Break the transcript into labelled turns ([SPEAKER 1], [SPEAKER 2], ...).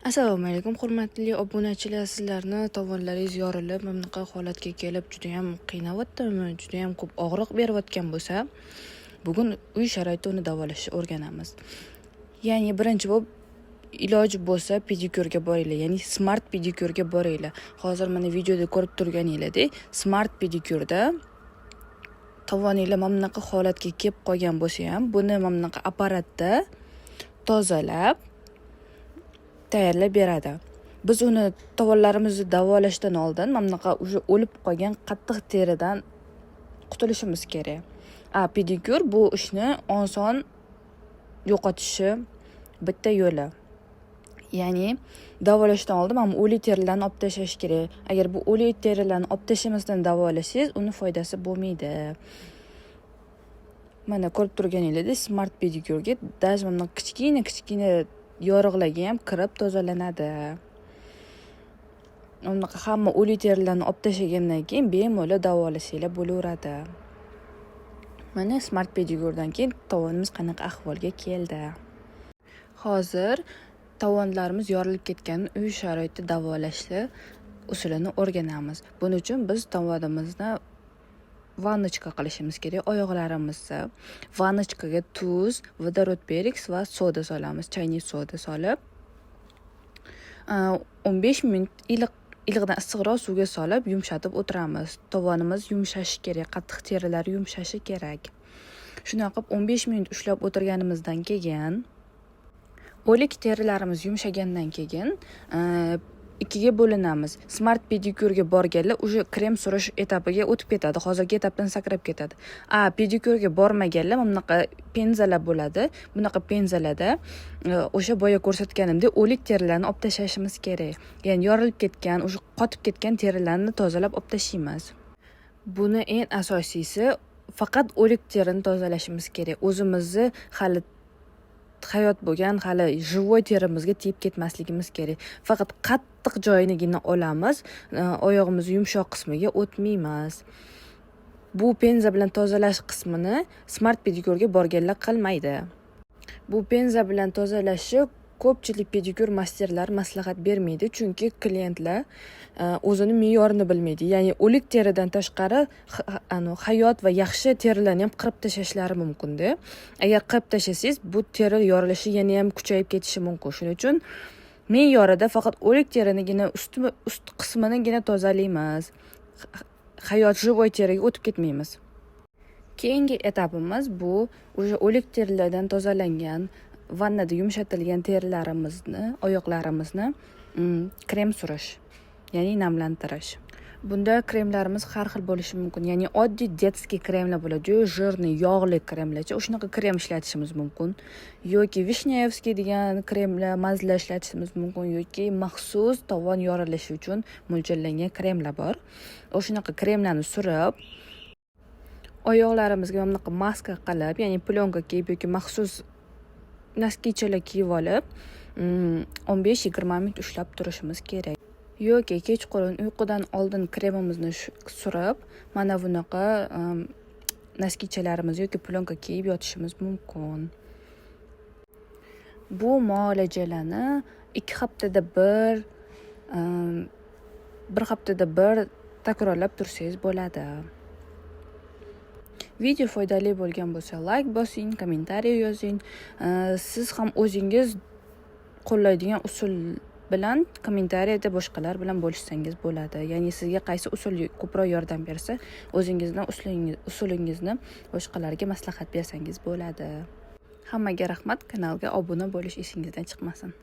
[SPEAKER 1] Assalomu alaykum, hurmatli obunachilar. Sizlarni tovonlaringiz yorilib, bunaqa holatga kelib juda ham qiynayaptimi, juda ham ko'p og'riq berayotgan bo'lsa, bugun uy sharoitida uni davolashni o'rganamiz. Ya'ni birinchi bo'lib iloji bo'lsa pedikyurga boringlar, ya'ni smart pedikyurga boringlar. Hozir mana videoda ko'rib turganingizdek, smart pedikyurda tovoninglar mana bunaqa holatga kelib qolgan bo'lsa ham, buni mana bunaqa apparatda tozalab tayyorlab beradi. Biz uni tovonlarimizni davolashdan oldin mana bunaqa o'lib qolgan qattiq teridan qutulishimiz kerak. Pedikyur bu ishni oson yo'qotishi bitta yo'li. Ya'ni davolashdan oldin mana o'lik terilarni olib tashlash kerak. Agar bu o'lik terilarni olib tashlamasdan davolasangiz, uni foydasi bo'lmaydi. Mana ko'rib turganingizdek, smart pedikyurga даже mana kichkina yoriqlarga ham kirib tozalanadi. Unaqa hamma o'lik terilarni olib tashlagandan keyin bemalol davolasanglar bo'laveradi. Mana smart pedikyurdan keyin tovonimiz qanaqa ahvolga keldi. Hozir tovonlarimiz yorilib ketgan uy sharoitida davolashni usulini o'rganamiz. Buning uchun biz tovonimizni vannochka qilishimiz kerak. Oyoqlarimizni vannochkaga tuz, vodorod pereks va soda solamiz. Chaynak soda solib 15 minut iliqdan issiqroq suvga solib yumshatib o'tiramiz. Tovonimiz yumshashi kerak, qattiq terilari yumshashi kerak. Shunday qilib 15 minut ushlab o'tirganimizdan keyin o'lik terilarimiz yumshagandan keyin ikkiga bo'linamiz. Smart pedikyurga borganlar o'sha krem surish etapiga o'tib ketadi. Hozirgi etapdan sakrab ketadi. Pedikyurga bormaganlar mana bunaqa penzalar bo'ladi. Bunaqa penzalarda o'sha boya ko'rsatganimdek o'lik terilarni olib tashlashimiz kerak. Ya'ni yorilib ketgan, o'sha qotib ketgan terilarni tozalab olib tashlaymiz. Buni eng asosiysi faqat o'lik terini tozalashimiz kerak. O'zimizni hali hayot bo'lgan, hali живой terimizga tegib ketmasligimiz kerak. Faqat qattiq joyinigina olamiz, oyog'imiz yumshoq qismiga o'tmaymiz. Bu penza bilan tozalash qismini smart pedikyurga borganlar qilmaydi. Bu penza bilan tozalashni ko'pchilik pedikyur masterlari maslahat bermaydi, chunki klientlar o'zini me'yorini bilmaydi. Ya'ni o'lik teridan tashqari hayot va yaxshi terilarni ham qirib tashlashlari mumkin-da. Agar qirib tashlasangiz, bu teri yorilishi yana ham kuchayib ketishi mumkin. Shuning uchun me'yorida faqat o'lik terinigina ust qisminigina tozalaymiz. Hayot живой teriga o'tib ketmaymiz. Keyingi etapimiz bu o'sha o'lik terilardan tozalangan vannada yumshatilgan terilarimizni, oyoqlarimizni krem surish, ya'ni namlantirish. Bunda kremlarimiz har xil bo'lishi mumkin. Ya'ni oddiy detskiy kremlar bo'ladi, juda jирный, yog'li kremlarcha. O'shanaqa krem ishlatishimiz mumkin. Yoki Vishnevskiy degan kremlar, mazlar ishlatishimiz mumkin, yoki maxsus tovon yorilishi uchun mo'ljallangan kremlar bor. O'shanaqa kremlarni surib, oyoqlarimizga mana bunaqa maska qilib, ya'ni plyonka kiyib yoki maxsus naskichalar kiyib olib 15-20 minut ushlab turishimiz kerak. Yoki kechqurun uyqudan oldin kremimizni surib, mana bunaqa naskichalarimiz yoki plyonka kiyib yotishimiz mumkin. Bu muolajalarni 2 haftada bir haftada bir takrorlab tursangiz bo'ladi. Video foydali bo'lgan bo'lsa, like bosing, kommentariy yozing. Siz ham o'zingiz qo'llaydigan usul bilan kommentariyada boshqalar bilan bo'lishsangiz bo'ladi. Ya'ni sizga qaysi usul ko'proq yordam bersa, o'zingizning usulingizni boshqalarga maslahat bersangiz bo'ladi. Hammaga rahmat, kanalga obuna bo'lish esingizdan chiqmasin.